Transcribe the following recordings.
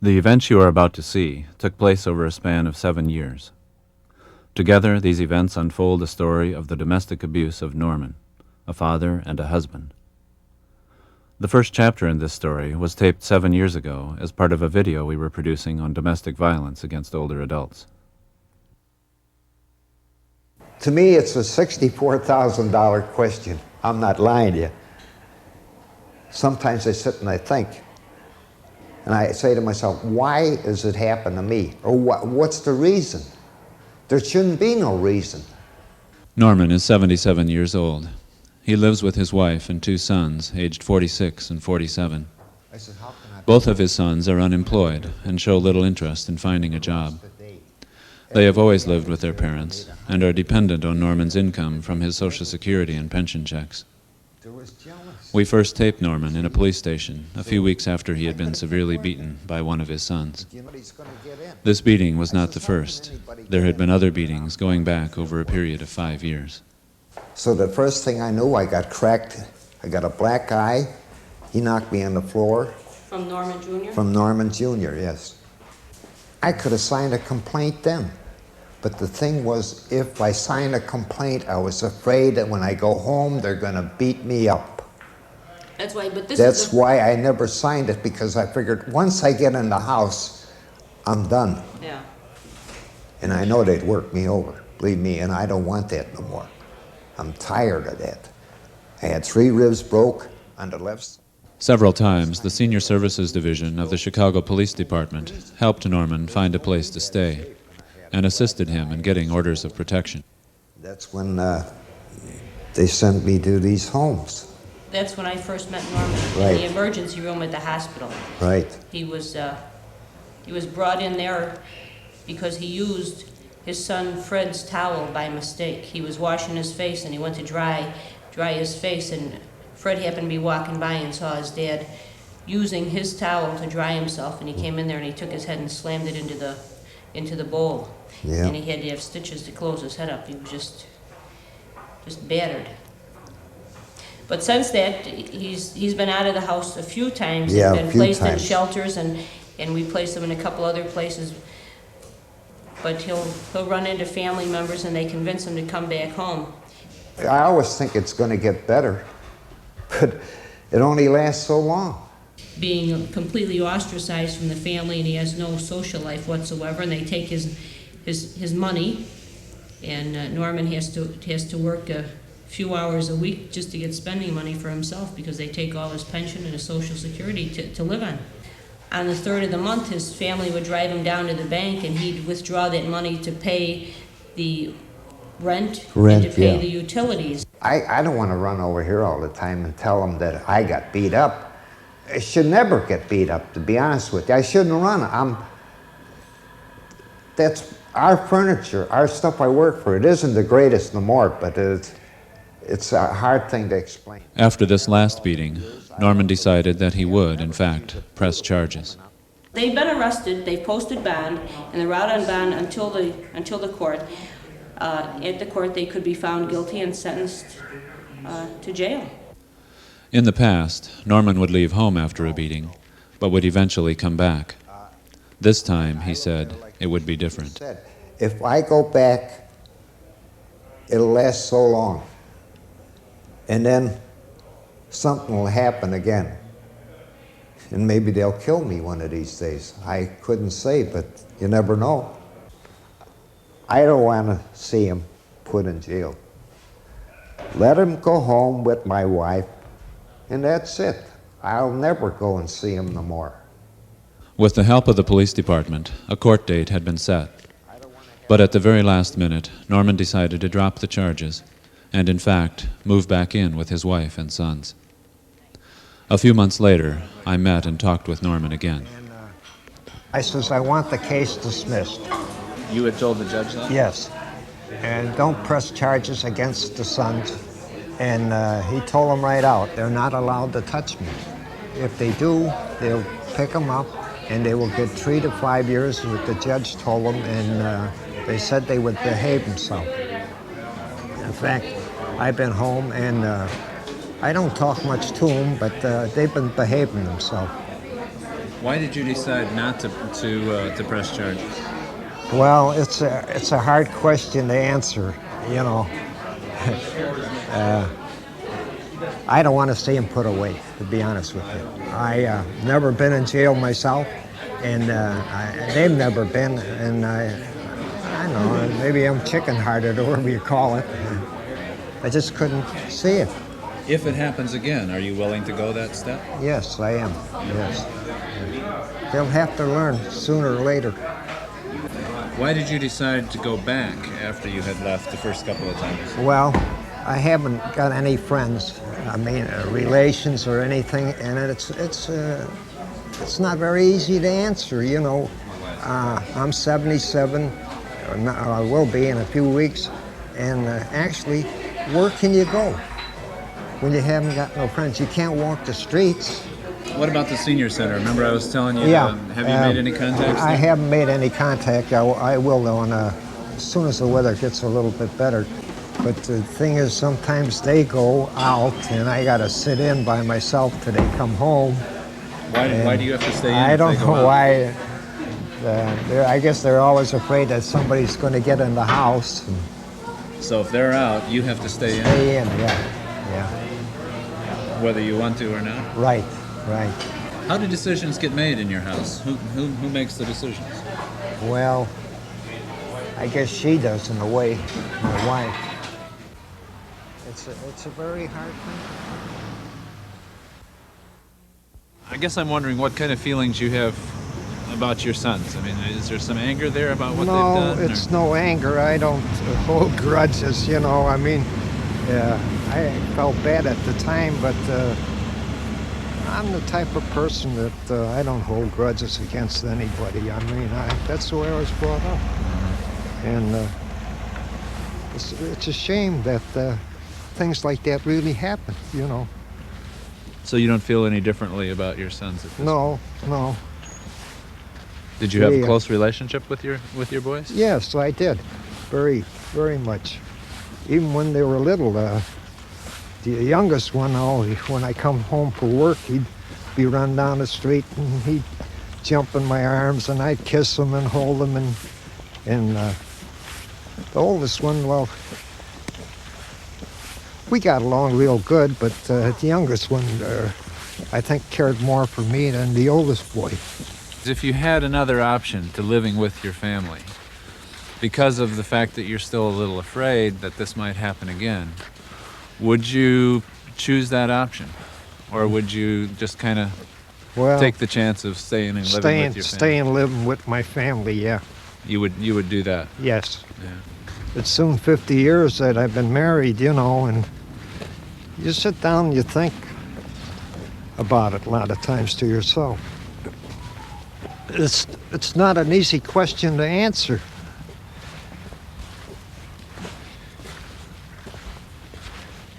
The events you are about to see took place over a span of 7 years. Together, these events unfold a story of the domestic abuse of Norman, a father and a husband. The first chapter in this story was taped 7 years ago as part of a video we were producing on domestic violence against older adults. To me, it's a $64,000 question. I'm not lying to you. Sometimes I sit and I think, and I say to myself, why does it happen to me? Or what's the reason? There shouldn't be no reason. Norman is 77 years old. He lives with his wife and 2 sons, aged 46 and 47. Both of his sons are unemployed and show little interest in finding a job. They have always lived with their parents and are dependent on Norman's income from his Social Security and pension checks. We first taped Norman in a police station a few weeks after he had been severely beaten by one of his sons. This beating was not the first. There had been other beatings going back over a period of 5 years. So the first thing I knew, I got cracked. I got a black eye. He knocked me on the floor. From Norman Jr.? From Norman Jr., yes. I could have signed a complaint then. But the thing was, if I signed a complaint, I was afraid that when I go home, they're going to beat me up. That's why I never signed it, because I figured once I get in the house, I'm done. Yeah. And I know they'd work me over, believe me, and I don't want that no more. I'm tired of that. I had 3 ribs broke on the left side. Several times, the Senior Services Division of the Chicago Police Department helped Norman find a place to stay and assisted him in getting orders of protection. That's when they sent me to these homes. That's when I first met Norman, Right. in the emergency room at the hospital. Right. He was brought in there because he used his son Fred's towel by mistake. He was washing his face and he went to dry his face, and Fred happened to be walking by and saw his dad using his towel to dry himself, and he came in there and he took his head and slammed it into the bowl. Yeah. And he had to have stitches to close his head up. He was just battered. But since that, he's been out of the house a few times. Yeah, He's been a few placed in times. shelters, and we placed him in a couple other places. But he'll run into family members, and they convince him to come back home. I always think it's going to get better, but it only lasts so long. Being completely ostracized from the family, and he has no social life whatsoever, and they take his money, and Norman has to work a few hours a week just to get spending money for himself, because they take all his pension and his Social Security to live on. On the 3rd of the month, his family would drive him down to the bank, and he'd withdraw that money to pay the rent and to pay the utilities. I don't want to run over here all the time and tell them that I got beat up. I should never get beat up, to be honest with you. I shouldn't run. That's our furniture, our stuff I work for. It isn't the greatest no more, but it's a hard thing to explain. After this last beating, Norman decided that he would, in fact, press charges. They've been arrested, they've posted bond, and they're out on bond until the court. At the court, they could be found guilty and sentenced to jail. In the past, Norman would leave home after a beating, but would eventually come back. This time, he said, it would be different. If I go back, it'll last so long. And then something will happen again. And maybe they'll kill me one of these days. I couldn't say, but you never know. I don't want to see him put in jail. Let him go home with my wife, and that's it. I'll never go and see him no more. With the help of the police department, a court date had been set. But at the very last minute, Norman decided to drop the charges and, in fact, move back in with his wife and sons. A few months later, I met and talked with Norman again. I says, I want the case dismissed. You had told the judge that? Yes. And don't press charges against the sons. And he told them right out, they're not allowed to touch me. If they do, they'll pick them up and they will get 3 to 5 years, what the judge told them, and they said they would behave themselves. In fact, I've been home and I don't talk much to them, but they've been behaving themselves. Why did you decide not to press charges? Well, it's a hard question to answer, you know. I don't want to see him put away, to be honest with you. I never been in jail myself, and they've never been, and I don't know, maybe I'm chicken-hearted or whatever you call it. I just couldn't see it. If it happens again, are you willing to go that step? Yes, I am, yes. They'll have to learn sooner or later. Why did you decide to go back after you had left the first couple of times? Well, I haven't got any friends, relations or anything, and it's not very easy to answer, you know. I'm 77, or I will be in a few weeks, and actually, where can you go when you haven't got no friends? You can't walk the streets. What about the senior center? Remember I was telling you, Yeah. Have you made any contacts I there? haven't made any contact. I will, though, as soon as the weather gets a little bit better. But the thing is, sometimes they go out, and I got to sit in by myself till they come home. Why do you have to stay in? I if don't they go know out? why. I guess they're always afraid that somebody's going to get in the house. And So if they're out, you have to stay in, stay in, yeah. whether you want to or not. Right. How do decisions get made in your house? Who makes the decisions? Well, I guess she does in a way, my wife. It's a very hard thing. I guess I'm wondering what kind of feelings you have about your sons. I mean, is there some anger there about what they've done? No, it's no anger. I don't hold grudges, you know. I mean, I felt bad at the time, but I'm the type of person that I don't hold grudges against anybody. I mean, that's the way I was brought up. And it's a shame that things like that really happen, you know. So you don't feel any differently about your sons at this No. Did you have a Yeah. close relationship with your boys? Yes, I did. Very, very much. Even when they were little, the youngest one, when I come home from work, he'd be run down the street and he'd jump in my arms and I'd kiss him and hold him. And the oldest one, well, we got along real good, but the youngest one, I think, cared more for me than the oldest boy. If you had another option to living with your family, because of the fact that you're still a little afraid that this might happen again, would you choose that option? Or would you just kind of take the chance of staying and living with your family? Staying living with my family, yeah. You would do that? Yes. Yeah. It's soon 50 years that I've been married, you know, and you sit down and you think about it a lot of times to yourself. It's not an easy question to answer.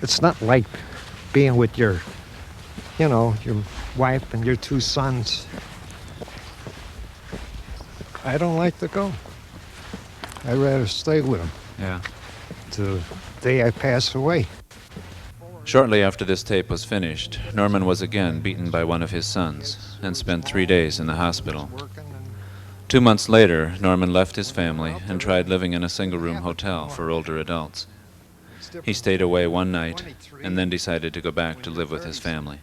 It's not like being with your wife and your two sons. I don't like to go. I'd rather stay with them Yeah. till the day I pass away. Shortly after this tape was finished, Norman was again beaten by one of his sons and spent 3 days in the hospital. 2 months later, Norman left his family and tried living in a single-room hotel for older adults. He stayed away one night and then decided to go back to live with his family.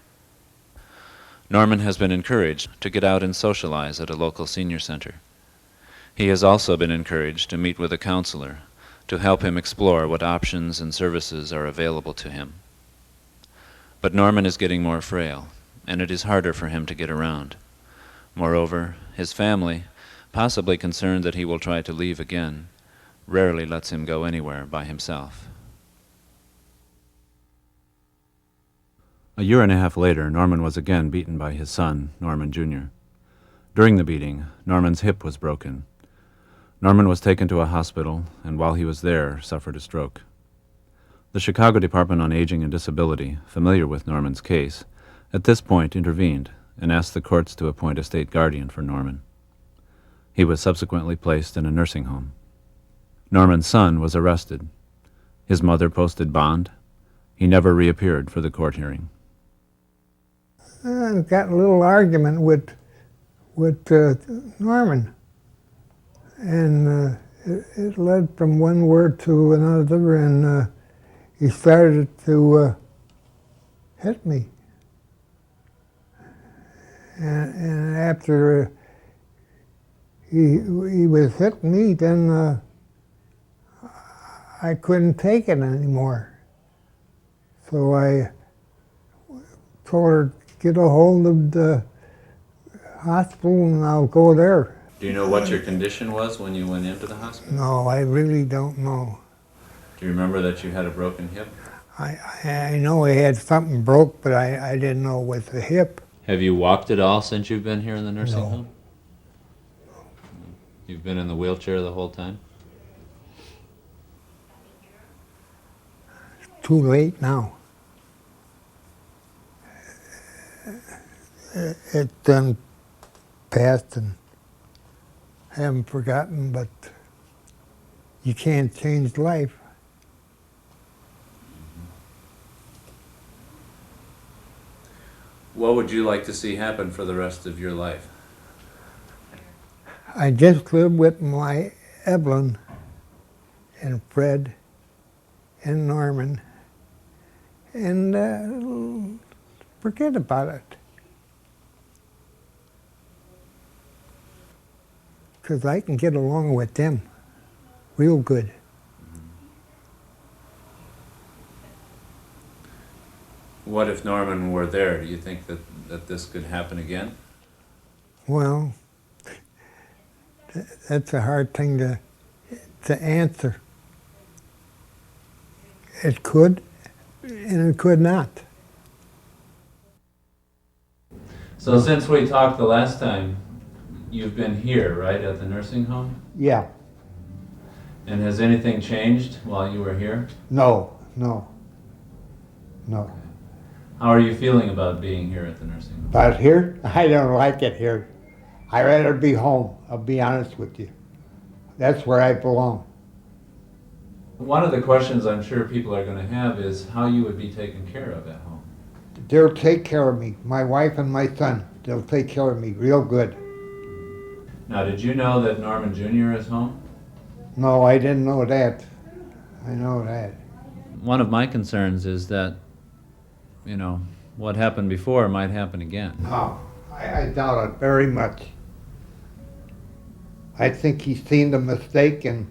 Norman has been encouraged to get out and socialize at a local senior center. He has also been encouraged to meet with a counselor to help him explore what options and services are available to him. But Norman is getting more frail, and it is harder for him to get around. Moreover, his family, possibly concerned that he will try to leave again, rarely lets him go anywhere by himself. A year and a half later, Norman was again beaten by his son, Norman Jr. During the beating, Norman's hip was broken. Norman was taken to a hospital, and while he was there, suffered a stroke. The Chicago Department on Aging and Disability, familiar with Norman's case, at this point intervened and asked the courts to appoint a state guardian for Norman. He was subsequently placed in a nursing home. Norman's son was arrested. His mother posted bond. He never reappeared for the court hearing. I got a little argument with with Norman. And it led from one word to another, and he started to hit me. And after he was hitting me, then I couldn't take it anymore. So I told her, get a hold of the hospital and I'll go there. Do you know what your condition was when you went into the hospital? No, I really don't know. Do you remember that you had a broken hip? I know I had something broke, but I didn't know it was the hip. Have you walked at all since you've been here in the nursing No. home? You've been in the wheelchair the whole time? Too late now. It's done past and haven't forgotten, but you can't change life. What would you like to see happen for the rest of your life? I just live with my Evelyn and Fred and Norman and forget about it. Because I can get along with them real good. What if Norman were there? Do you think that this could happen again? Well, that's a hard thing to answer. It could, and it could not. So since we talked the last time, you've been here, right, at the nursing home? Yeah. And has anything changed while you were here? No. How are you feeling about being here at the nursing home? But here, I don't like it here. I'd rather be home, I'll be honest with you. That's where I belong. One of the questions I'm sure people are going to have is how you would be taken care of at home. They'll take care of me, my wife and my son. They'll take care of me real good. Now, did you know that Norman Jr. is home? No, I didn't know that. I know that. One of my concerns is that, you know, what happened before might happen again. No, I doubt it very much. I think he's seen the mistake and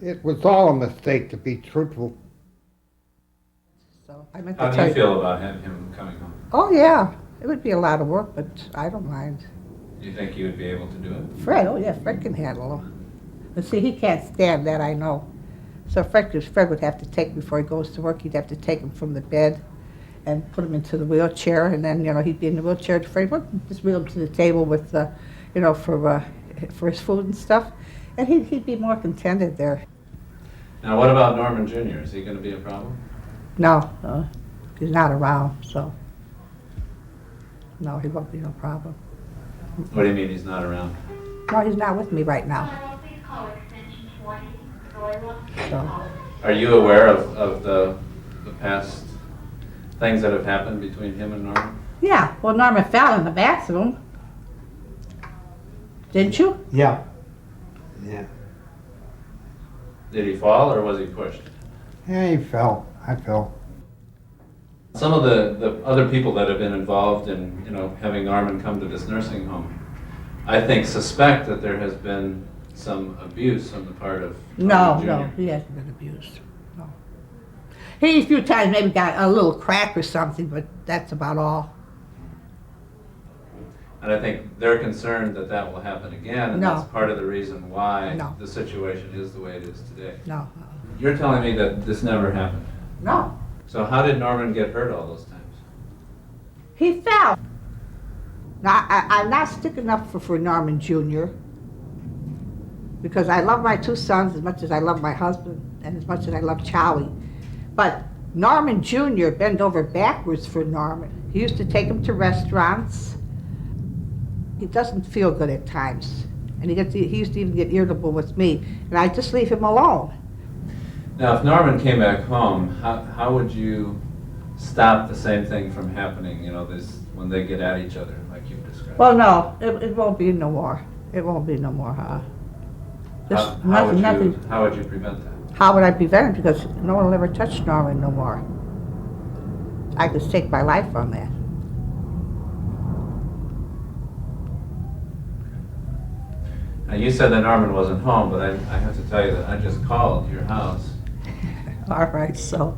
it was all a mistake, to be truthful. So I meant How to do tell you you. feel about him coming home? Oh, yeah. It would be a lot of work, but I don't mind. Do you think you would be able to do it? Fred, oh yeah, Fred can handle him. But see, he can't stand that, I know. So Fred would have to take, before he goes to work, he'd have to take him from the bed and put him into the wheelchair, and then, you know, he'd be in the wheelchair. Fred would just wheel him to the table with, you know, for his food and stuff, and he'd be more contented there. Now, what about Norman Jr.? Is he going to be a problem? No, he's not around, so no, he won't be no problem. What do you mean he's not around? No, he's not with me right now. So, Are you aware of the past things that have happened between him and Norman? yeah, well, Norman fell in the bathroom. Didn't you? Yeah. Did he fall or was he pushed? Yeah, he fell. I fell. Some of the other people that have been involved in, you know, having Norman come to this nursing home, I think suspect that there has been some abuse on the part of Norman Jr. No, he hasn't been abused. No. He a few times maybe got a little crack or something, but that's about all. And I think they're concerned that that will happen again, and No. that's part of the reason why No. the situation is the way it is today. No. You're telling me that this never happened. No. So how did Norman get hurt all those times? He fell. Now, I'm not sticking up for Norman Jr. because I love my two sons as much as I love my husband and as much as I love Charlie. But Norman Jr. bent over backwards for Norman. He used to take him to restaurants. He doesn't feel good at times. And he used to even get irritable with me. And I just leave him alone. Now, if Norman came back home, how would you stop the same thing from happening, when they get at each other, like you've described? Well, no, it won't be no more. It won't be no more, huh? How would you prevent that? How would I prevent it? Because no one will ever touch Norman no more. I could stake my life on that. Now, you said that Norman wasn't home, but I have to tell you that I just called your house. All right, so,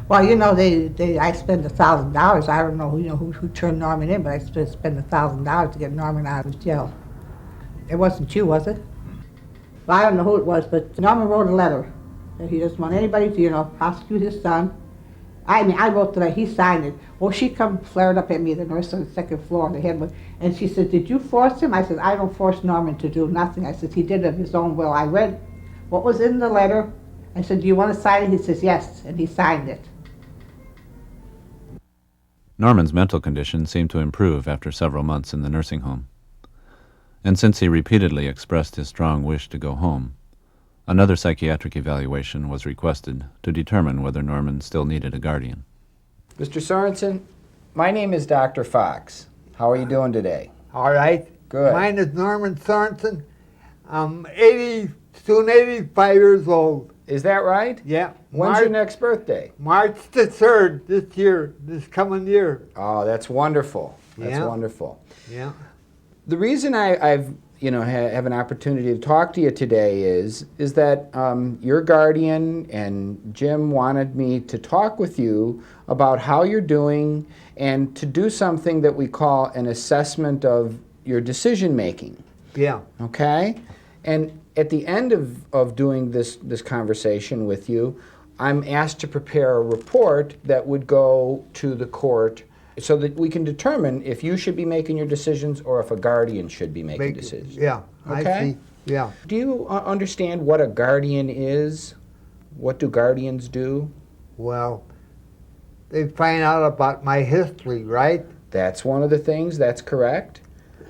well, I spent $1,000. I don't know who turned Norman in, but I spent $1,000 to get Norman out of jail. It wasn't you, was it? Well, I don't know who it was, but Norman wrote a letter that he doesn't want anybody to, prosecute his son. I wrote the letter, he signed it. Well, she come flared up at me, the nurse on the second floor, the head one, and she said, "Did you force him?" I said, "I don't force Norman to do nothing." I said, "He did it of his own will." I read what was in the letter. I said, "Do you want to sign it?" He says, "Yes," and he signed it. Norman's mental condition seemed to improve after several months in the nursing home. And since he repeatedly expressed his strong wish to go home, another psychiatric evaluation was requested to determine whether Norman still needed a guardian. Mr. Sorensen, my name is Dr. Fox. How are you doing today? All right. Good. Mine is Norman Sorensen. I'm 80, soon 85 years old. Is that right? Yeah. When's your next birthday? March the 3rd this year, this coming year. Oh, that's wonderful. That's Yeah. wonderful. Yeah. The reason I've have an opportunity to talk to you today is that your guardian and Jim wanted me to talk with you about how you're doing and to do something that we call an assessment of your decision making. Yeah. Okay? And at the end of doing this conversation with you, I'm asked to prepare a report that would go to the court so that we can determine if you should be making your decisions or if a guardian should be making decisions. Yeah. Okay? I see. Yeah. Do you understand what a guardian is? What do guardians do? Well, they find out about my history, right? That's one of the things. That's correct.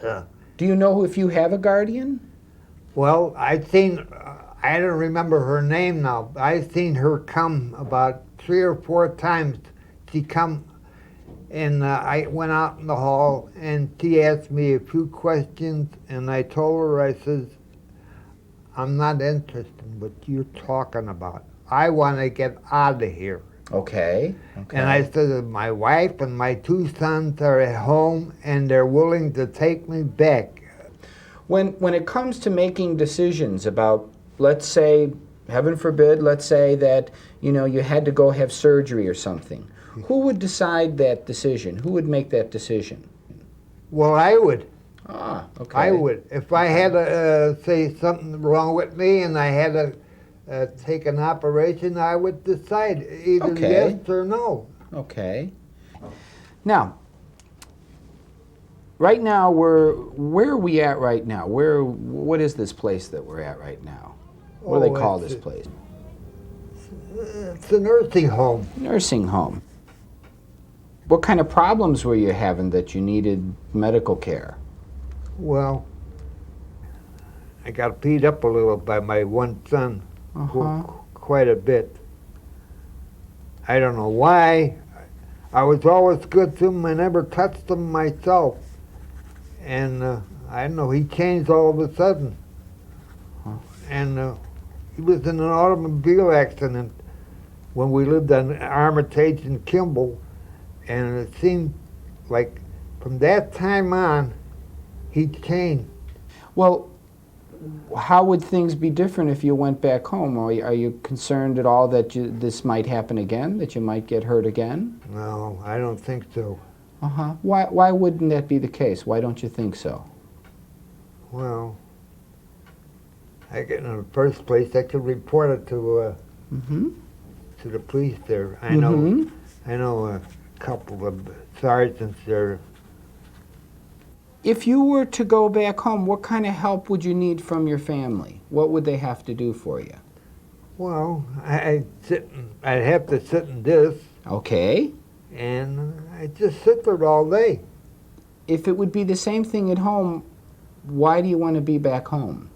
Yeah. Do you know if you have a guardian? Well, I don't remember her name now. I seen her come about 3 or 4 times. She come, and I went out in the hall, and she asked me a few questions, and I told her, I says, "I'm not interested in what you're talking about. I want to get out of here." Okay. And I said, "My wife and my 2 sons are at home, and they're willing to take me back." When it comes to making decisions about, let's say, heaven forbid, let's say that you had to go have surgery or something, who would decide that decision? Who would make that decision? Well, I would. Ah, okay. I would. If I had to say something wrong with me and I had to take an operation, I would decide either Okay. yes or no. Okay. Now, right now where are we at right now? What is this place that we're at right now? What do they call this place? It's a nursing home. Nursing home. What kind of problems were you having that you needed medical care? Well, I got beat up a little by my one son, quite a bit. I don't know why. I was always good to him. I never touched him myself. And I don't know, he changed all of a sudden. And he was in an automobile accident when we lived on Armitage and Kimball. And it seemed like from that time on, he changed. Well, how would things be different if you went back home? Are you concerned at all that this might happen again, that you might get hurt again? No, I don't think so. Why wouldn't that be the case? Why don't you think so? Well, in the first place, I could report it to the police there. I know a couple of sergeants there. If you were to go back home, what kind of help would you need from your family? What would they have to do for you? Well, I'd have to sit in this, Okay. and I'd just sit there all day. If it would be the same thing at home, why do you want to be back home?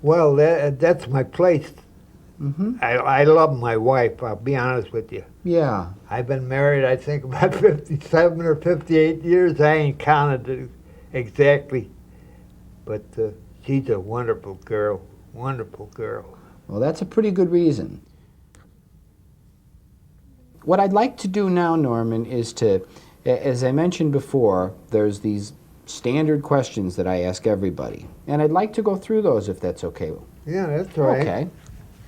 Well, that's my place. I love my wife, I'll be honest with you. Yeah. I've been married, I think, about 57 or 58 years. I ain't counted it exactly. But she's a wonderful girl. Wonderful girl. Well, that's a pretty good reason. What I'd like to do now, Norman, is to, as I mentioned before, there's these standard questions that I ask everybody. And I'd like to go through those if that's okay. Yeah, that's all right. Okay.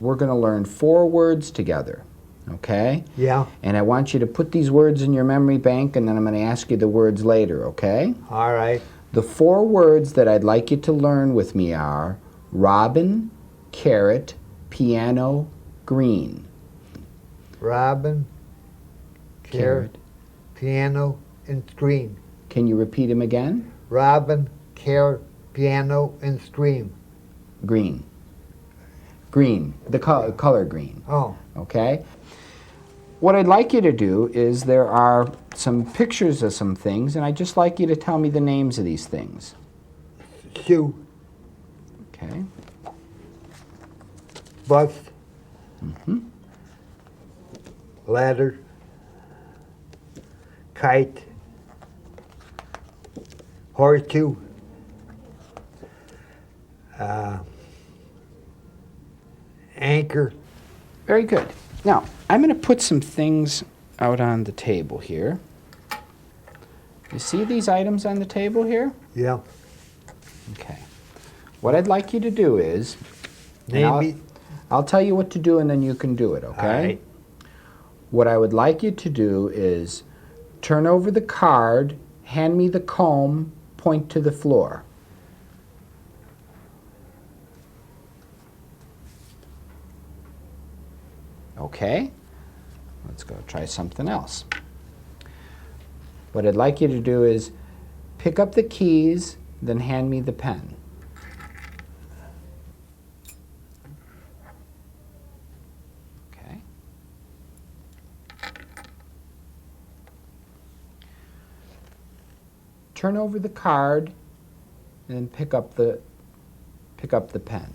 We're going to learn 4 words together. Okay? Yeah, And I want you to put these words in your memory bank, and then I'm going to ask you the words later, okay? all right. The 4 words that I'd like you to learn with me are robin, carrot, piano, green. Robin, carrot, piano, and scream. Can you repeat them again? Robin, carrot, piano, and scream. Green. Green. The color green. Oh, Okay? What I'd like you to do is there are some pictures of some things, and I'd just like you to tell me the names of these things. shoe, Okay? bus, ladder, kite, horseshoe, anchor. Very good. Now, I'm going to put some things out on the table here. You see these items on the table here? Yeah. Okay. What I'd like you to do is, and Name me. I'll tell you what to do and then you can do it, okay? All right. What I would like you to do is turn over the card, hand me the comb, point to the floor. Okay? Let's go try something else. What I'd like you to do is pick up the keys, then hand me the pen. Okay. Turn over the card and then pick up the pen.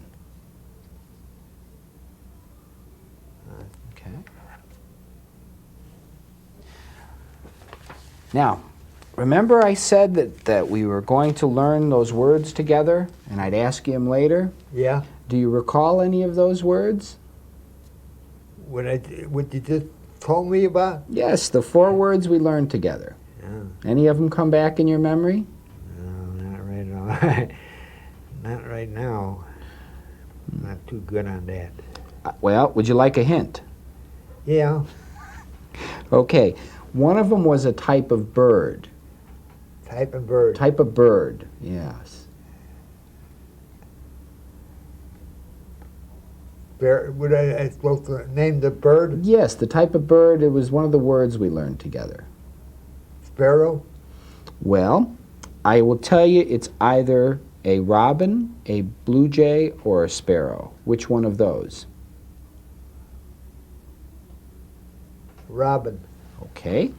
Okay. Now, remember I said that we were going to learn those words together and I'd ask you them later? Yeah. Do you recall any of those words? What you just told me about? Yes, the 4 words we learned together. Yeah. Any of them come back in your memory? No, not right now. Not right now. Not too good on that. Well, would you like a hint? Yeah. Okay, one of them was a type of bird. Type of bird. Type of bird, yes. Bear, would I supposed to name the bird? Yes, the type of bird, it was one of the words we learned together. Sparrow? Well, I will tell you it's either a robin, a blue jay, or a sparrow. Which one of those? Robin. Okay.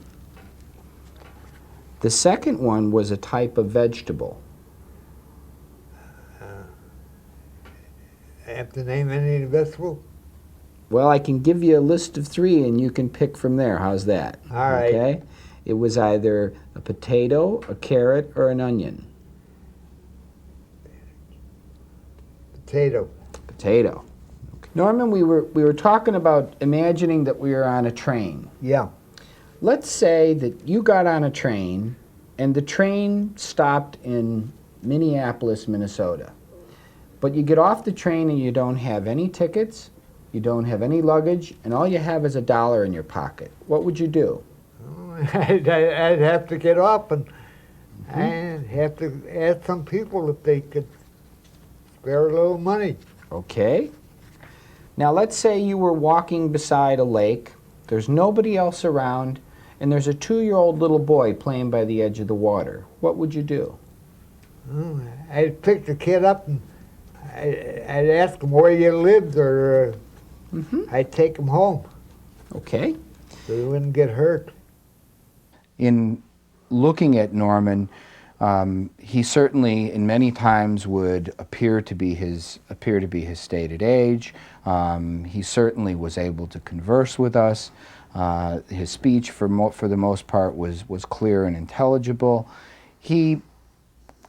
The second one was a type of vegetable. I have to name any vegetable? Well, I can give you a list of 3 and you can pick from there. How's that? All right. Okay? It was either a potato, a carrot, or an onion. Potato. Potato. Okay. Norman, we were talking about imagining that we were on a train. Yeah. Let's say that you got on a train and the train stopped in Minneapolis, Minnesota. But you get off the train and you don't have any tickets, you don't have any luggage, and all you have is $1 in your pocket. What would you do? Oh, I'd have to get up and I'd have to ask some people if they could spare a little money. Okay. Now let's say you were walking beside a lake, there's nobody else around, and there's a 2-year-old little boy playing by the edge of the water. What would you do? Oh, I'd pick the kid up and I'd ask him where you lived, or I'd take him home Okay. so he wouldn't get hurt. In looking at Norman, He certainly, in many times, would appear to be his stated age. He certainly was able to converse with us. His speech, for the most part, was clear and intelligible. He,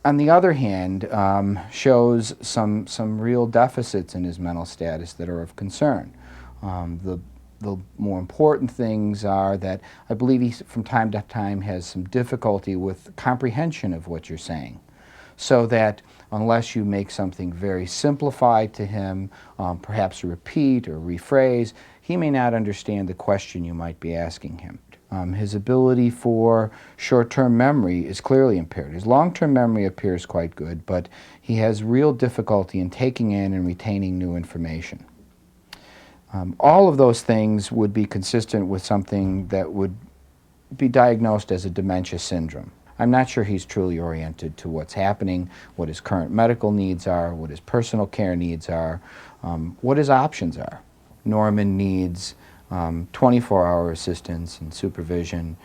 on the other hand, shows some real deficits in his mental status that are of concern. The more important things are that I believe he, from time to time, has some difficulty with comprehension of what you're saying. So that unless you make something very simplified to him, perhaps repeat or rephrase, he may not understand the question you might be asking him. His ability for short-term memory is clearly impaired. His long-term memory appears quite good, but he has real difficulty in taking in and retaining new information. All of those things would be consistent with something that would be diagnosed as a dementia syndrome. I'm not sure he's truly oriented to what's happening, what his current medical needs are, what his personal care needs are, what his options are. Norman needs 24-hour assistance and supervision.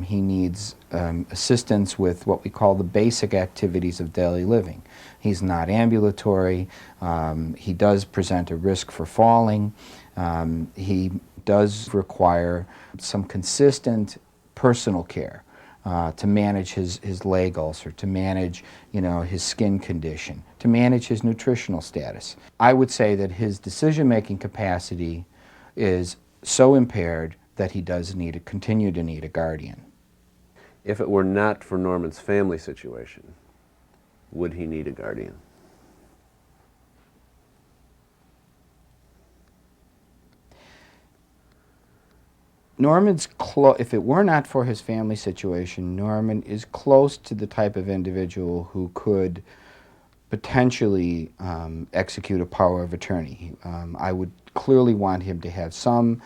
He needs assistance with what we call the basic activities of daily living. He's not ambulatory. He does present a risk for falling. He does require some consistent personal care to manage his leg ulcer, to manage, his skin condition, to manage his nutritional status. I would say that his decision-making capacity is so impaired that he does continue to need a guardian. If it were not for Norman's family situation, would he need a guardian? If it were not for his family situation, Norman is close to the type of individual who could potentially execute a power of attorney. I would clearly want him to have some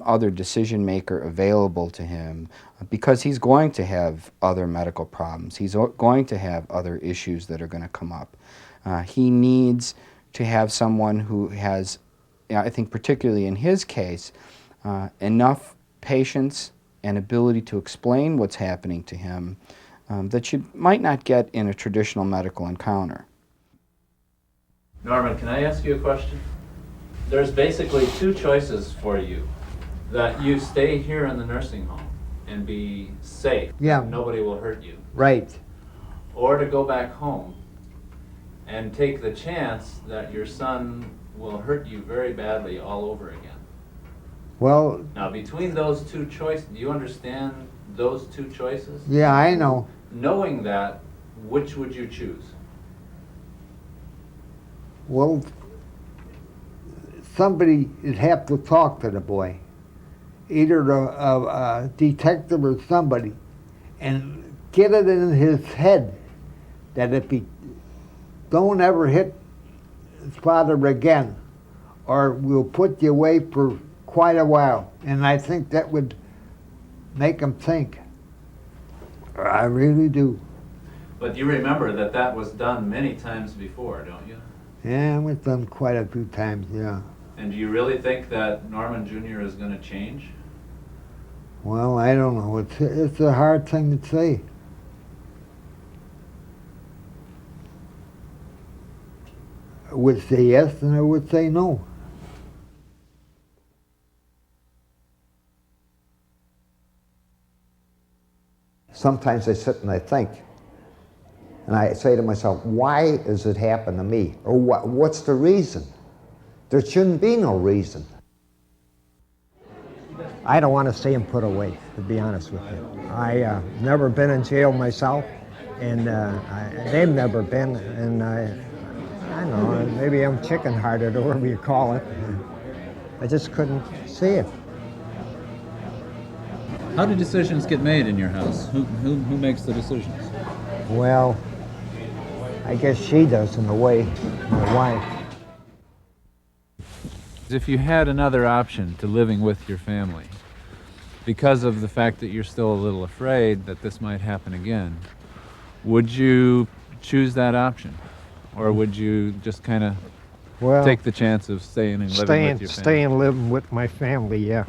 other decision maker available to him, because he's going to have other medical problems. He's going to have other issues that are going to come up. He needs to have someone who has, I think particularly in his case, enough patience and ability to explain what's happening to him that you might not get in a traditional medical encounter. Norman, can I ask you a question? There's basically two choices for you. That you stay here in the nursing home and be safe. Yeah. Nobody will hurt you. Right. Or to go back home and take the chance that your son will hurt you very badly all over again. Well, Now, between those two choices, do you understand those two choices? yeah, I know. Knowing that, which would you choose? Well, somebody would have to talk to the boy, either a detective or somebody, and get it in his head that if he don't ever hit his father again, or we'll put you away for quite a while. And I think that would make him think. I really do. But you remember that that was done many times before, don't you? Yeah, it was done quite a few times, yeah. And do you really think that Norman Jr. is going to change? Well, I don't know. It's a hard thing to say. I would say yes, and I would say no. Sometimes I sit and I think, and I say to myself, why does it happen to me? Or what's the reason? There shouldn't be no reason. I don't want to see him put away, to be honest with you. I've never been in jail myself, and they've never been, and I don't know, maybe I'm chicken-hearted or whatever you call it. I just couldn't see it. How do decisions get made in your house? Who makes the decisions? Well, I guess she does in a way, my wife. If you had another option to living with your family, because of the fact that you're still a little afraid that this might happen again, would you choose that option? Or would you just kind of take the chance of staying and living with your family? Staying living with my family, yeah.